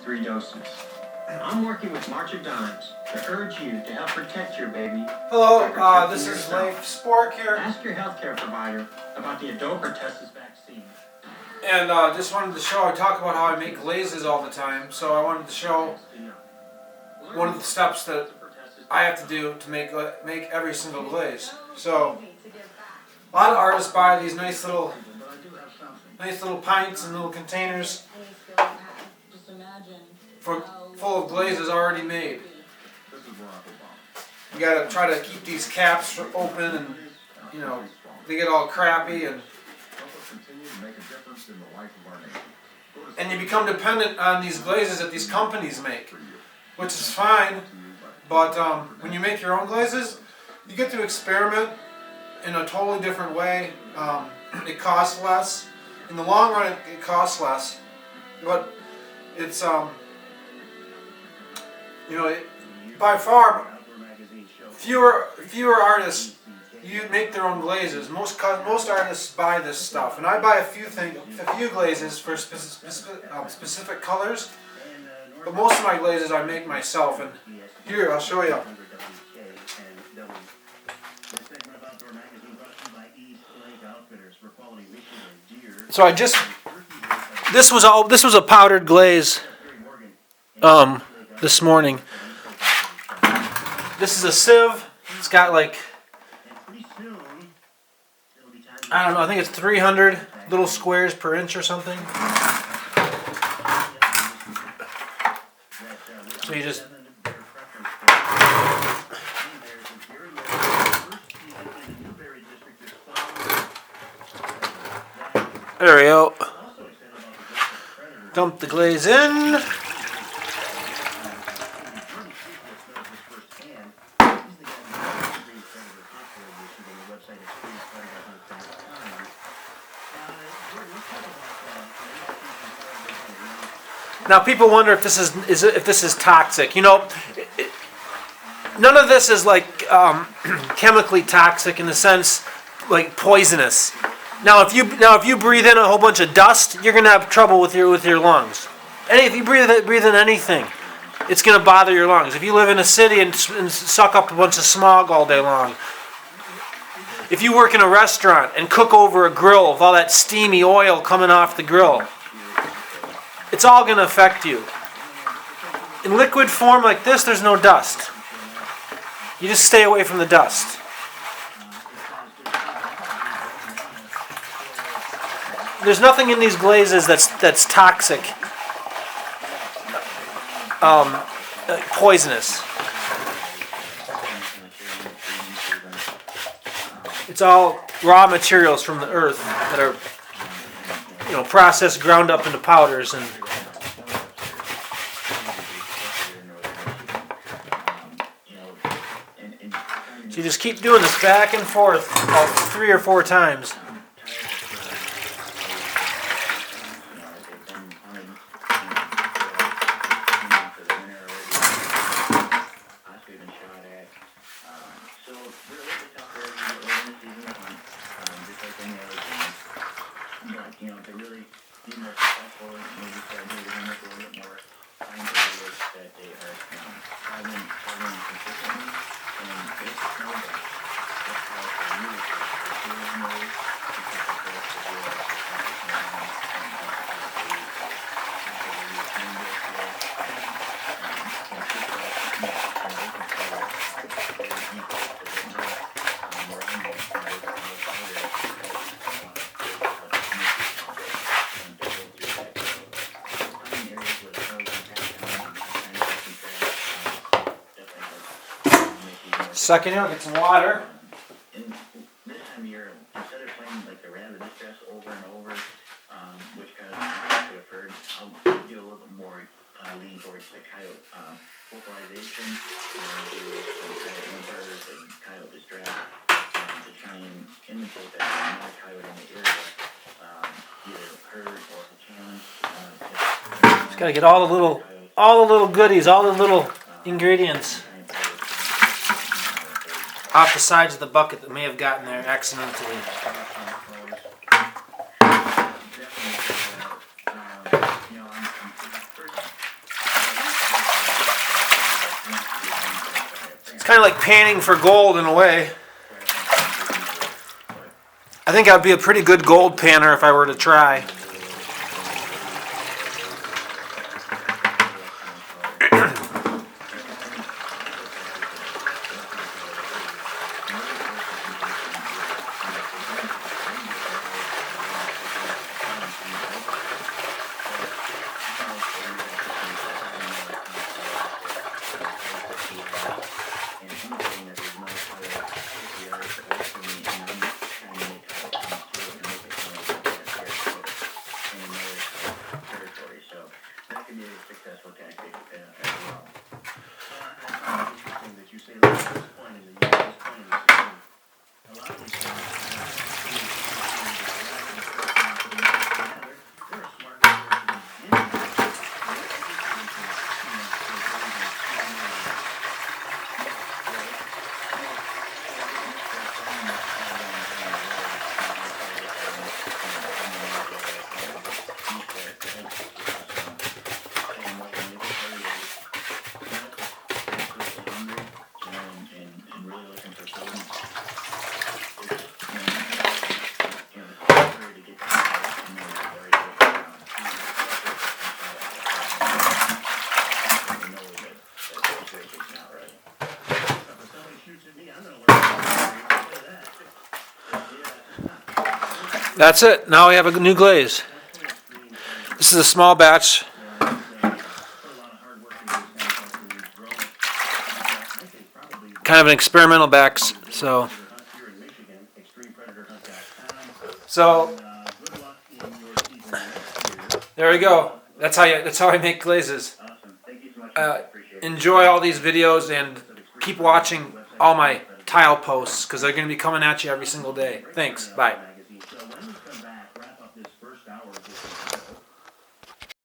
3 doses. I'm working with March of Dimes to urge you to help protect your baby. Hello, this is Sporck here. Ask your healthcare provider about the adult pertussis vaccine. And just wanted to show, I talk about how I make glazes all the time, so I wanted to show one of the steps that I have to do to make every single glaze. So, a lot of artists buy these nice little pints and little containers full of glazes already made. You gotta try to keep these caps open, and they get all crappy, and you become dependent on these glazes that these companies make, which is fine. But when you make your own glazes, you get to experiment in a totally different way. It costs less. In the long run, it costs less, but it's by far fewer artists make their own glazes. Most artists buy this stuff, and I buy a few glazes for specific colors. But most of my glazes I make myself, and here I'll show you. So this was a powdered glaze this morning. This is a sieve. It's got like, I don't know, I think it's 300 little squares per inch or something. So you just there we go. Dump the glaze in. Now people wonder if this is toxic. None of this is like chemically toxic in the sense like poisonous. Now if you breathe in a whole bunch of dust, you're gonna have trouble with your lungs. If you breathe in anything, it's gonna bother your lungs. If you live in a city and suck up a bunch of smog all day long. If you work in a restaurant and cook over a grill with all that steamy oil coming off the grill, it's all going to affect you. In liquid form like this, there's no dust. You just stay away from the dust. There's nothing in these glazes that's toxic, poisonous. It's all raw materials from the earth that are processed, ground up into powders, and so you just keep doing this back and forth about 3 or 4 times. To really be more successful, maybe start doing a little bit more time areas that they are having consistently, and it's snowball. That's how for you, it's doing more Suck it in, get some water. And this time of year, instead of playing like the rabbit stress over and over, which kind of could have heard, I'll do a little bit more lean towards the coyote vocalization, do some coyote whimpers and coyote distress to try and imitate that another coyote in the area, either heard or a challenge. Just gotta get all the little goodies, all the little ingredients off the sides of the bucket that may have gotten there accidentally. kind of like panning for gold in a way. I think I'd be a pretty good gold panner if I were to try. That's it. Now we have a new glaze. This is a small batch. Kind of an experimental batch. So there we go. That's how I make glazes. Enjoy all these videos and keep watching all my tile posts because they're going to be coming at you every single day. Thanks. Bye.